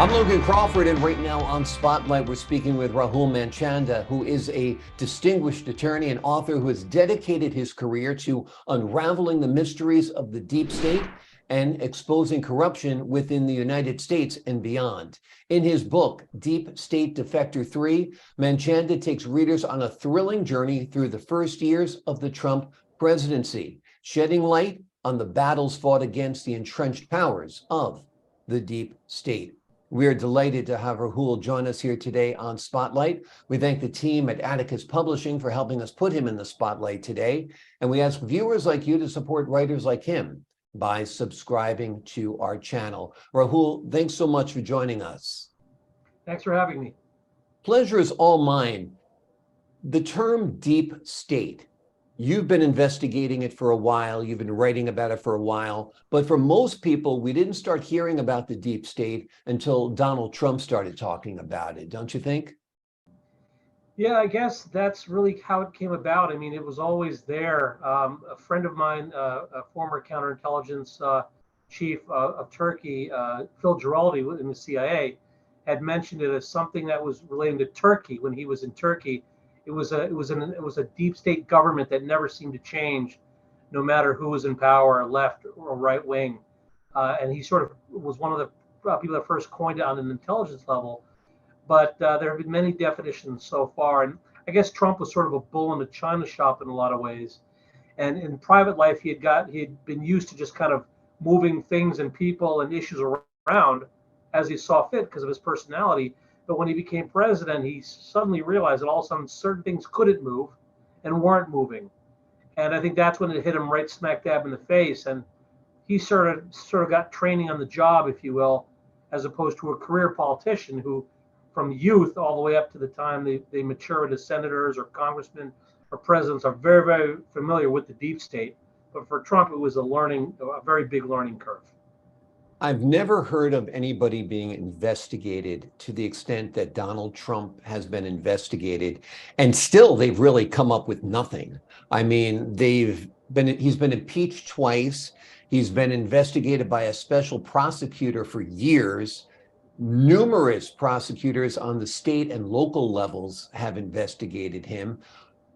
I'm Logan Crawford, and right now on Spotlight, we're speaking with Rahul Manchanda, who is a distinguished attorney and author who has dedicated his career to unraveling the mysteries of the deep state and exposing corruption within the United States and beyond. In his book, Deep State Defector III, Manchanda takes readers on a thrilling journey through the first years of the Trump presidency, shedding light on the battles fought against the entrenched powers of the deep state. We are delighted to have Rahul join us here today on Spotlight. We thank the team at Atticus Publishing for helping us put him in the spotlight today. And we ask viewers like you to support writers like him by subscribing to our channel. Rahul, thanks so much for joining us. Thanks for having me. Pleasure is all mine. The term deep state, you've been investigating it for a while, you've been writing about it for a while, but for most people, we didn't start hearing about the deep state until Donald Trump started talking about it, don't you think? Yeah, I guess that's really how it came about. I mean, it was always there. A friend of mine, a former counterintelligence chief of Turkey, Phil Giraldi in the CIA, had mentioned it as something that was relating to Turkey when he was in Turkey. It was a deep state government that never seemed to change, no matter who was in power, left or right wing. And he sort of was one of the people that first coined it on an intelligence level. But there have been many definitions so far, and I guess Trump was sort of a bull in the china shop in a lot of ways. And in private life, he had been used to just kind of moving things and people and issues around as he saw fit because of his personality. But when he became president, he suddenly realized that all of a sudden certain things couldn't move and weren't moving. And I think that's when it hit him right smack dab in the face. And he sort of got training on the job, if you will, as opposed to a career politician who, from youth all the way up to the time they mature as senators or congressmen or presidents, are very, very familiar with the deep state. But for Trump, it was a very big learning curve. I've never heard of anybody being investigated to the extent that Donald Trump has been investigated, and still they've really come up with nothing. I mean, he's been impeached twice. He's been investigated by a special prosecutor for years. Numerous prosecutors on the state and local levels have investigated him.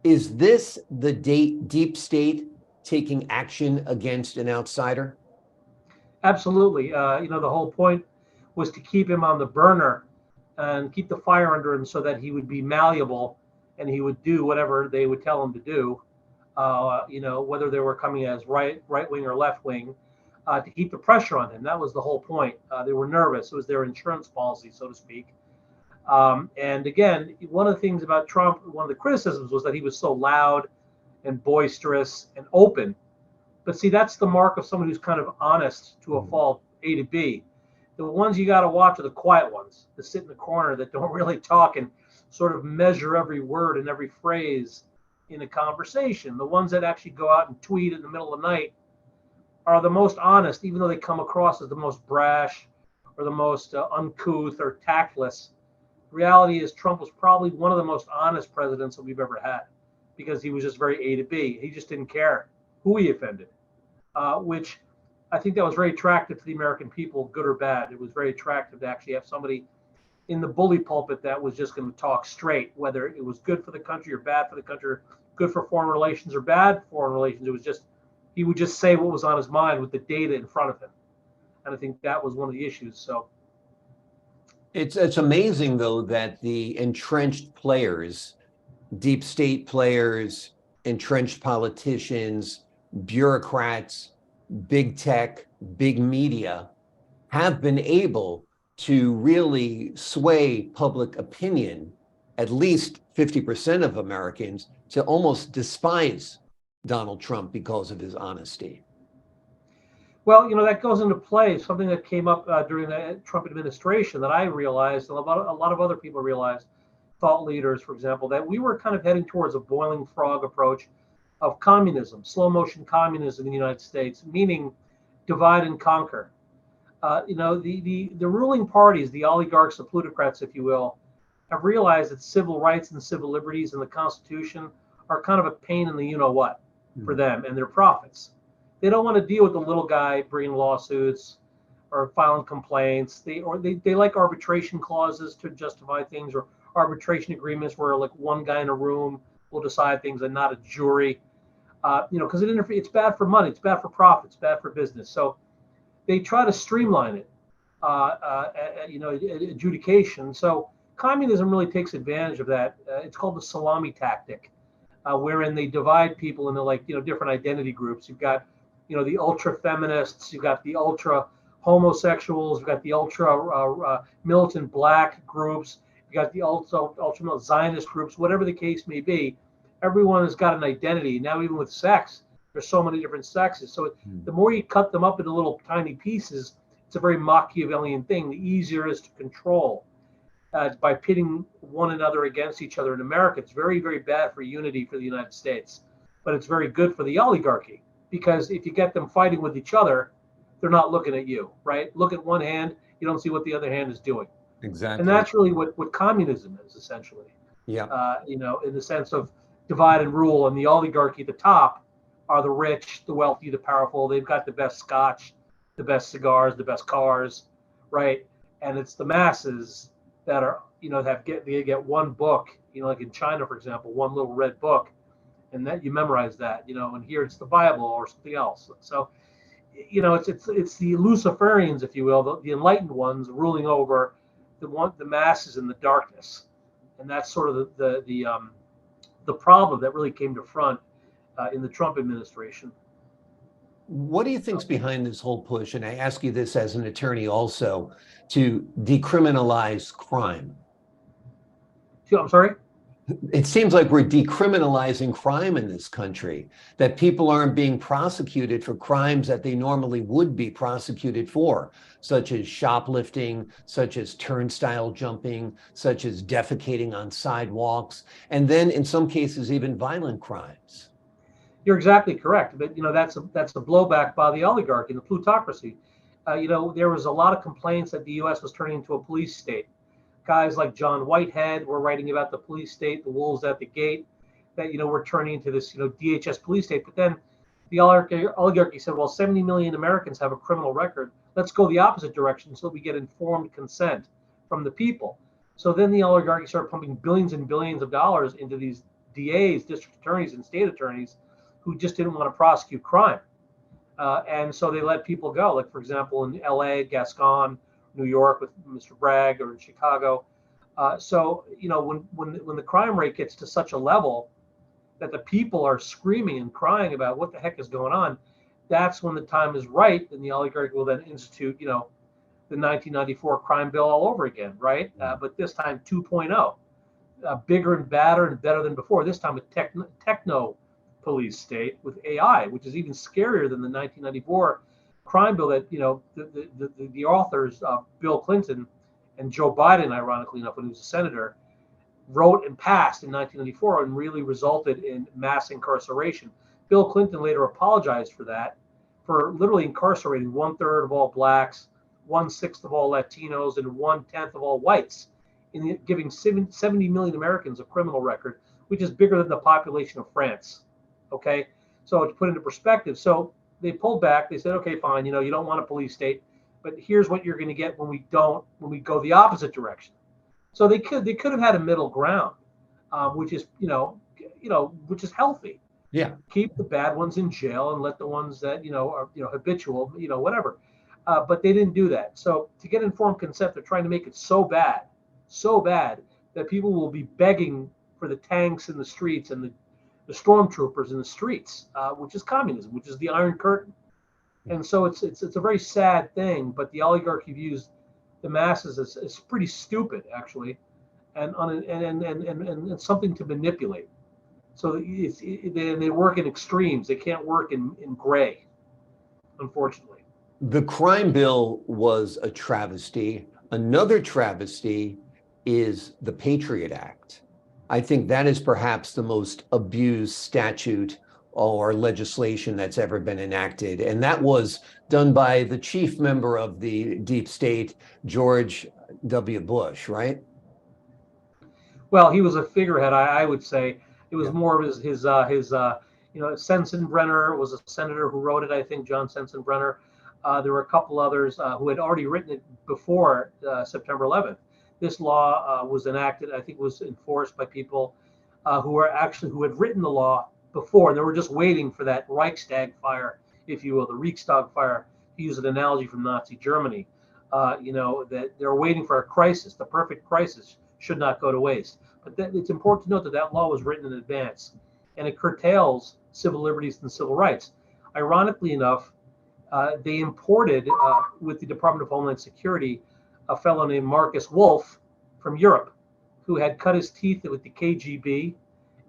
Is this the deep state taking action against an outsider? Absolutely. The whole point was to keep him on the burner and keep the fire under him so that he would be malleable and he would do whatever they would tell him to do. Whether they were coming as right wing or left wing, to keep the pressure on him. That was the whole point. They were nervous. It was their insurance policy, so to speak. And again, one of the things about Trump, one of the criticisms was that he was so loud and boisterous and open. But see, that's the mark of someone who's kind of honest to a fault, A to B. The ones you got to watch are the quiet ones that sit in the corner that don't really talk and sort of measure every word and every phrase in a conversation. The ones that actually go out and tweet in the middle of the night are the most honest, even though they come across as the most brash or the most uncouth or tactless. The reality is Trump was probably one of the most honest presidents that we've ever had because he was just very A to B. He just didn't care who he offended, which I think that was very attractive to the American people, good or bad. It was very attractive to actually have somebody in the bully pulpit that was just going to talk straight, whether it was good for the country or bad for the country, good for foreign relations or bad foreign relations. It was just, he would just say what was on his mind with the data in front of him. And I think that was one of the issues. So It's amazing, though, that the entrenched players, deep state players, entrenched politicians, bureaucrats, big tech, big media have been able to really sway public opinion, at least 50% of Americans, to almost despise Donald Trump because of his honesty. well, that goes into play. Something that came up during the Trump administration that I realized, and a lot of other people realized, thought leaders, for example, that we were kind of heading towards a boiling frog approach of communism, slow motion communism in the United States, meaning divide and conquer. The ruling parties, the oligarchs, the plutocrats, if you will, have realized that civil rights and civil liberties and the Constitution are kind of a pain in the for them and their profits. They don't want to deal with the little guy bringing lawsuits, or filing complaints. They like arbitration clauses to justify things, or arbitration agreements where like one guy in a room will decide things and not a jury. Because it's bad for money, it's bad for profit, it's bad for business. So they try to streamline it, adjudication. So communism really takes advantage of that. It's called the salami tactic, wherein they divide people into different identity groups. You've got, the ultra feminists, you've got the ultra homosexuals, you've got the ultra militant black groups, you got the ultra Zionist groups, whatever the case may be. Everyone has got an identity. Now, even with sex, there's so many different sexes. So the more you cut them up into little tiny pieces, it's a very Machiavellian thing. The easier it is to control by pitting one another against each other. In America, it's very, very bad for unity for the United States, but it's very good for the oligarchy, because if you get them fighting with each other, they're not looking at you, right? Look at one hand, you don't see what the other hand is doing. Exactly. And that's really what communism is, essentially. Yeah. In the sense of divide and rule, and the oligarchy at the top are the rich, the wealthy, the powerful. They've got the best scotch, the best cigars, the best cars, right? And it's the masses that are, they get one book, like in China, for example, one little red book, and that you memorize that, and here it's the Bible or something else. So, it's the Luciferians, if you will, the enlightened ones ruling over the masses in the darkness, and that's sort of the problem that really came to front in the Trump administration. What do you think's behind this whole push? And I ask you this as an attorney also, to decriminalize crime. I'm sorry? It seems like we're decriminalizing crime in this country, that people aren't being prosecuted for crimes that they normally would be prosecuted for, such as shoplifting, such as turnstile jumping, such as defecating on sidewalks, and then in some cases, even violent crimes. You're exactly correct. But, that's a blowback by the oligarchy and the plutocracy. There was a lot of complaints that the U.S. was turning into a police state. Guys like John Whitehead were writing about the police state, the wolves at the gate, that, we're turning into this, DHS police state. But then the oligarchy said, well, 70 million Americans have a criminal record. Let's go the opposite direction so that we get informed consent from the people. So then the oligarchy started pumping billions and billions of dollars into these DAs, district attorneys, and state attorneys who just didn't want to prosecute crime. And so they let people go. Like, for example, in LA, Gascon, New York with Mr. Bragg, or in Chicago. So, when the crime rate gets to such a level that the people are screaming and crying about what the heck is going on, that's when the time is right, and the oligarchy will then institute, the 1994 crime bill all over again, right? But this time 2.0, bigger and badder and better than before. This time a techno police state with AI, which is even scarier than the 1994 crime bill that, the authors, Bill Clinton and Joe Biden, ironically enough, when he was a senator, wrote and passed in 1994, and really resulted in mass incarceration. Bill Clinton later apologized for that, for literally incarcerating 1/3 of all blacks, 1/6 of all Latinos, and 1/10 of all whites, in giving 70 million Americans a criminal record, which is bigger than the population of France. Okay, so to put into perspective, so they pulled back. They said, okay, fine, you don't want a police state, but here's what you're going to get when we go the opposite direction. So they could have had a middle ground, which is which is healthy. Yeah. Keep the bad ones in jail and let the ones that are habitual, whatever. But they didn't do that. So to get informed consent, they're trying to make it so bad that people will be begging for the tanks in the streets and the stormtroopers in the streets, which is communism, which is the Iron Curtain. And so it's a very sad thing, but the oligarchy views the masses as pretty stupid, actually, and something to manipulate. So they work in extremes. They can't work in gray, unfortunately. The crime bill was a travesty. Another travesty is the Patriot Act. I think that is perhaps the most abused statute or legislation that's ever been enacted. And that was done by the chief member of the deep state, George W. Bush, right? Well, he was a figurehead, I would say. It was more of his Sensenbrenner was a senator who wrote it, I think, John Sensenbrenner. There were a couple others who had already written it before September 11th. This law was enacted, I think it was enforced by people who had written the law before, and they were just waiting for that Reichstag fire, if you will, the Reichstag fire, to use an analogy from Nazi Germany. That they're waiting for a crisis. The perfect crisis should not go to waste. But it's important to note that that law was written in advance, and it curtails civil liberties and civil rights. Ironically enough, they imported, with the Department of Homeland Security, a fellow named Marcus Wolf from Europe, who had cut his teeth with the KGB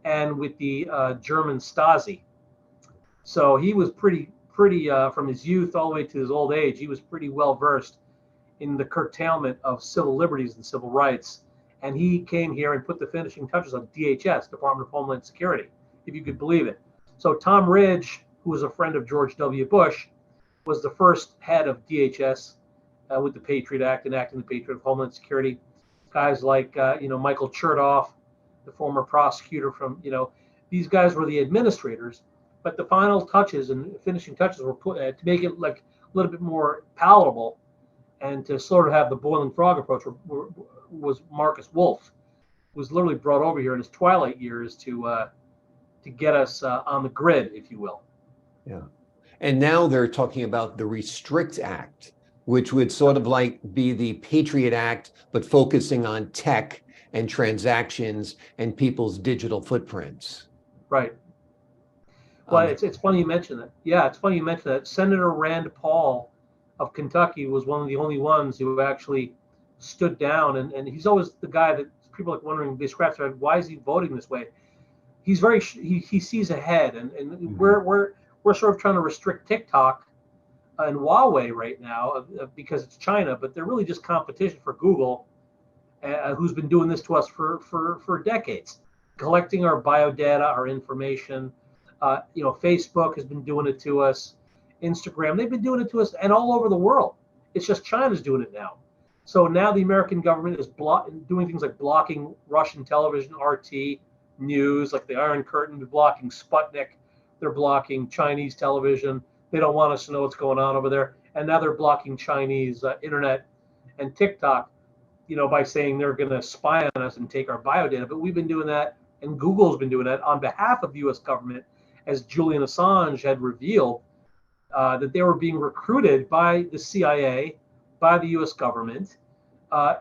and with the German Stasi. So he was pretty from his youth all the way to his old age, he was pretty well versed in the curtailment of civil liberties and civil rights. And he came here and put the finishing touches on DHS, Department of Homeland Security, if you could believe it. So Tom Ridge, who was a friend of George W. Bush, was the first head of DHS with the Patriot Act, enacting the Patriot of Homeland Security. Guys like, Michael Chertoff, the former prosecutor from, these guys were the administrators, but the final touches and finishing touches were put to make it like a little bit more palatable and to sort of have the boiling frog approach was Marcus Wolf, who was literally brought over here in his twilight years to get us on the grid, if you will. Yeah. And now they're talking about the Restrict Act, which would sort of like be the Patriot Act, but focusing on tech and transactions and people's digital footprints. Right. Well, it's funny you mention that. Yeah, it's funny you mention that. Senator Rand Paul of Kentucky was one of the only ones who actually stood down, and he's always the guy that people are like wondering, they scratch their head, why is he voting this way? He's he sees ahead, and we're sort of trying to restrict TikTok and Huawei right now because it's China, but they're really just competition for Google, who's been doing this to us for decades, collecting our biodata, our information. Facebook has been doing it to us. Instagram, they've been doing it to us, and all over the world. It's just China's doing it now. So now the American government is doing things like blocking Russian television, RT news, like the Iron Curtain, they're blocking Sputnik, they're blocking Chinese television. They don't want us to know what's going on over there. And now they're blocking Chinese internet and TikTok, by saying they're going to spy on us and take our biodata. But we've been doing that, and Google's been doing that on behalf of the U.S. government, as Julian Assange had revealed, that they were being recruited by the CIA, by the U.S. government,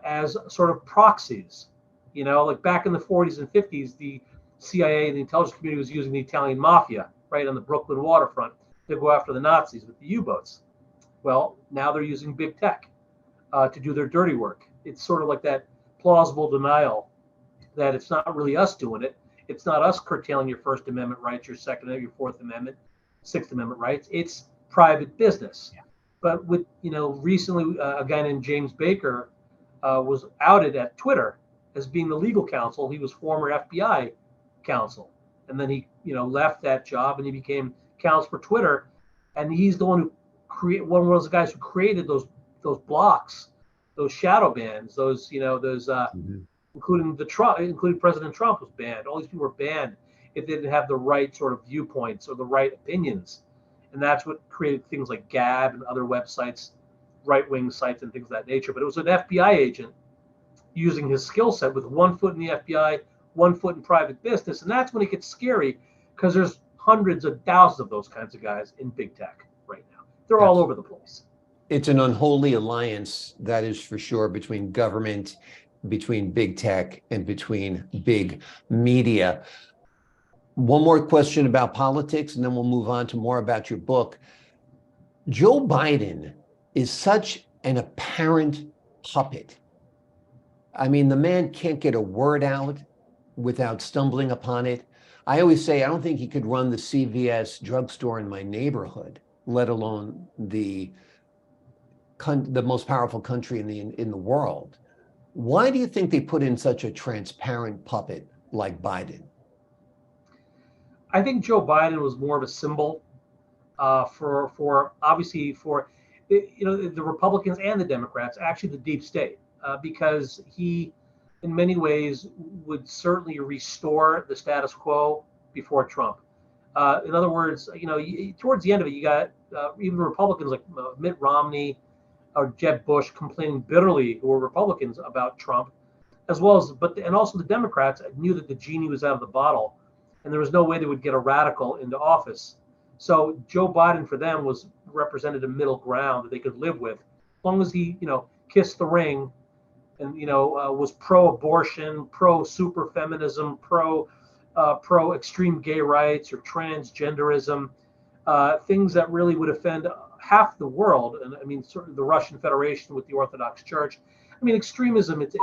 as sort of proxies. Like back in the 40s and 50s, the CIA and the intelligence community was using the Italian mafia right on the Brooklyn waterfront to go after the Nazis with the U-boats. Well, now they're using big tech to do their dirty work. It's sort of like that plausible denial that it's not really us doing it. It's not us curtailing your First Amendment rights, your Second, your Fourth Amendment, Sixth Amendment rights. It's private business. Yeah. But with, recently a guy named James Baker was outed at Twitter as being the legal counsel. He was former FBI counsel, and then he, left that job and he became counsel for Twitter. And he's the one who one of those guys who created those blocks, those shadow bans, including President Trump was banned. All these people were banned if they didn't have the right sort of viewpoints or the right opinions. And that's what created things like Gab and other websites, right-wing sites and things of that nature. But it was an FBI agent using his skill set with one foot in the FBI, one foot in private business. And that's when it gets scary, because there's hundreds of thousands of those kinds of guys in big tech right now. They're all over the place. It's an unholy alliance, that is for sure, between government, between big tech, and between big media. One more question about politics, and then we'll move on to more about your book. Joe Biden is such an apparent puppet. I mean, the man can't get a word out without stumbling upon it. I always say, I don't think he could run the CVS drugstore in my neighborhood, let alone the most powerful country in the world. Why do you think they put in such a transparent puppet like Biden? I think Joe Biden was more of a symbol for the Republicans and the Democrats, actually the deep state, because he, in many ways, would certainly restore the status quo before Trump. In other words, towards the end of it, you got even Republicans like Mitt Romney or Jeb Bush complaining bitterly, who were Republicans, about Trump, as well as and also the Democrats knew that the genie was out of the bottle, and there was no way they would get a radical into office. So Joe Biden for them represented a middle ground that they could live with, as long as he kissed the ring, and was pro-abortion, pro-super feminism, pro extreme gay rights or transgenderism, things that really would offend half the world. And I mean, sort of the Russian Federation with the Orthodox Church. I mean, extremism, it's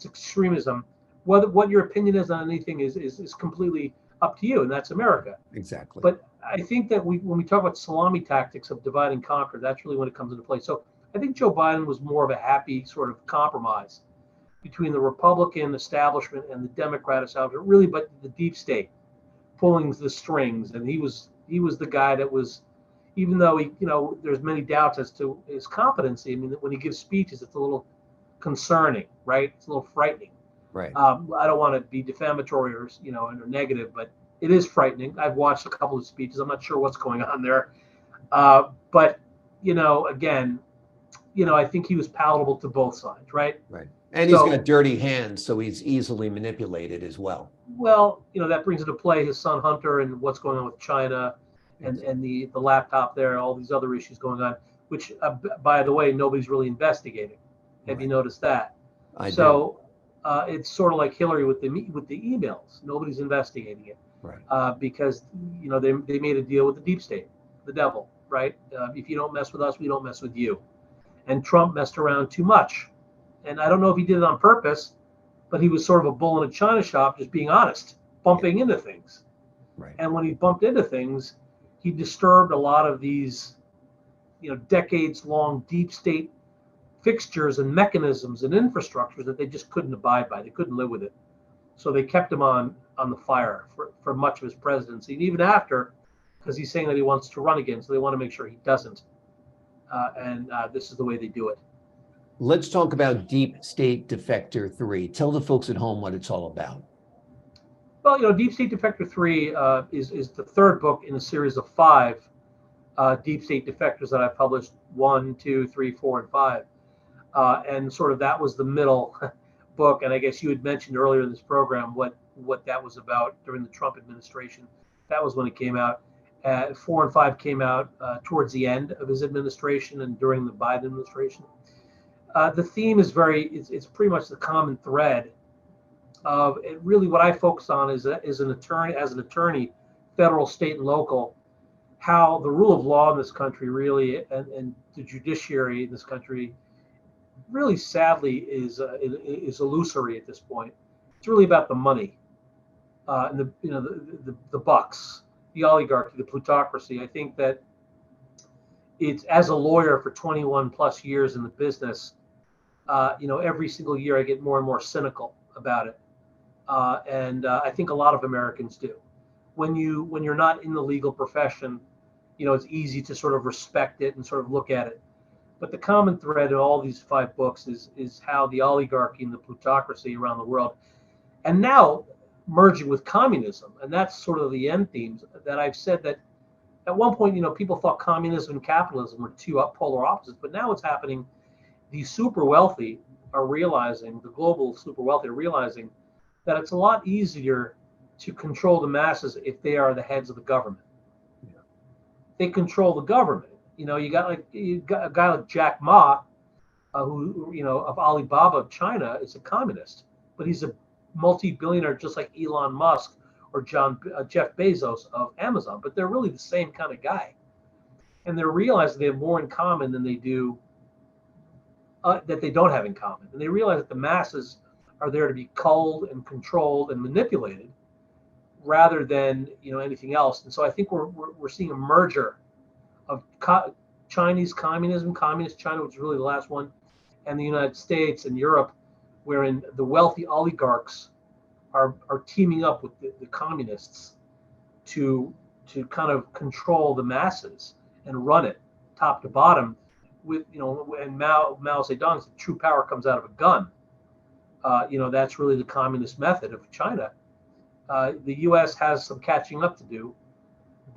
extremism. What your opinion is on anything is completely up to you, and that's America. Exactly. But I think that when we talk about salami tactics of divide and conquer, that's really when it comes into play. So I think Joe Biden was more of a happy sort of compromise between the Republican establishment and the Democrat establishment, really, but the deep state pulling the strings. And he was the guy that was, even though there's many doubts as to his competency. I mean, when he gives speeches, it's a little concerning, right? It's a little frightening. Right. I don't want to be defamatory or negative, but it is frightening. I've watched a couple of speeches. I'm not sure what's going on there, but again, I think he was palatable to both sides, right? Right. And he's got dirty hands, so he's easily manipulated as well. Well, that brings into play his son Hunter and what's going on with China, and the laptop there, all these other issues going on, which, by the way, nobody's really investigating. Have you noticed that? I do. It's sort of like Hillary with the emails. Nobody's investigating it, right? Because they made a deal with the deep state, the devil, right? If you don't mess with us, we don't mess with you. And Trump messed around too much, and I don't know if he did it on purpose, but he was sort of a bull in a china shop, just being honest, bumping into things. Right. And when he bumped into things, he disturbed a lot of these, decades-long deep state fixtures and mechanisms and infrastructures that they just couldn't abide by. They couldn't live with it. So they kept him on the fire for much of his presidency, and even after, because he's saying that he wants to run again, so they want to make sure he doesn't. And this is the way they do it. Let's talk about Deep State Defector 3. Tell the folks at home what it's all about. Well, Deep State Defector 3 is the third book in a series of 5 Deep State Defectors that I published, 1, 2, 3, 4, and 5. And sort of that was the middle book. And I guess you had mentioned earlier in this program what that was about during the Trump administration. That was when it came out. 4 and 5 came out towards the end of his administration and during the Biden administration. The theme is it's pretty much the common thread of it. Really, what I focus on is an attorney, federal, state, and local, how the rule of law in this country really and the judiciary in this country really, sadly, is illusory at this point. It's really about the money, and the bucks, the oligarchy, the plutocracy. I think that it's, as a lawyer for 21 plus years in the business, every single year I get more and more cynical about it, and I think a lot of Americans do. When you're not in the legal profession, it's easy to sort of respect it and sort of look at it. But the common thread in all these 5 books is how the oligarchy and the plutocracy around the world, and now merging with communism, and that's sort of the end themes that I've said that at one point, people thought communism and capitalism were two polar opposites, but now it's happening. The super wealthy are realizing, the global super wealthy are realizing that it's a lot easier to control the masses if they are the heads of the government. Yeah. They control the government. You got a guy like Jack Ma, who of Alibaba of China, is a communist, but he's a multi-billionaire just like Elon Musk or Jeff Bezos of Amazon. But they're really the same kind of guy, and they're realizing they have more in common than they do that they don't have in common. And they realize that the masses are there to be culled and controlled and manipulated, rather than anything else. And so I think we're seeing a merger of Chinese communism, communist China, which is really the last one, and the United States and Europe, wherein the wealthy oligarchs are teaming up with the communists to kind of control the masses and run it top to bottom. With and Mao Zedong said true power comes out of a gun. That's really the communist method of China. The U.S. has some catching up to do,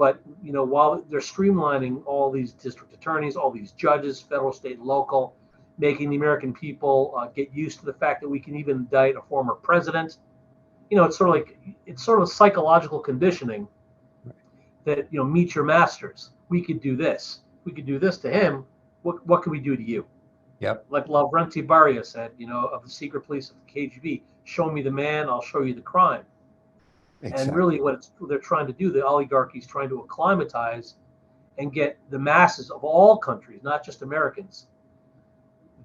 But while they're streamlining all these district attorneys, all these judges, federal, state, and local, making the American people get used to the fact that we can even indict a former president. It's sort of psychological conditioning that meet your masters. We could do this. We could do this to him. What can we do to you? Yep. Like Lavrenti Beria said, of the secret police of the KGB, show me the man, I'll show you the crime. Exactly. And really what they're trying to do, the oligarchy is trying to acclimatize and get the masses of all countries, not just Americans,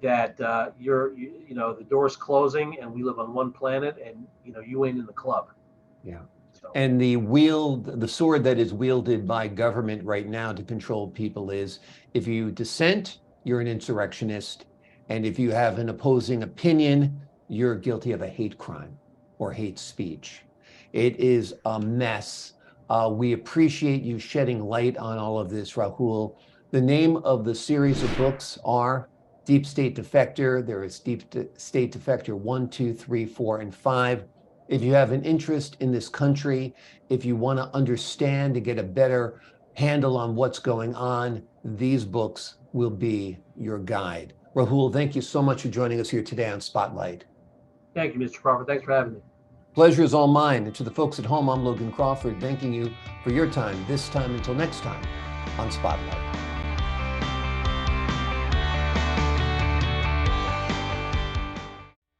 that the door's closing and we live on one planet and you ain't in the club. Yeah. So. And the sword that is wielded by government right now to control people is, if you dissent, you're an insurrectionist. And if you have an opposing opinion, you're guilty of a hate crime or hate speech. It is a mess. We appreciate you shedding light on all of this, Rahul. The name of the series of books are Deep State Defector. There is Deep State Defector 1, 2, 3, 4, and 5. If you have an interest in this country, if you want to understand and get a better handle on what's going on, these books will be your guide. Rahul, thank you so much for joining us here today on Spotlight. Thank you, Mr. Crawford. Thanks for having me. Pleasure is all mine. And to the folks at home, I'm Logan Crawford, thanking you for your time this time until next time on Spotlight.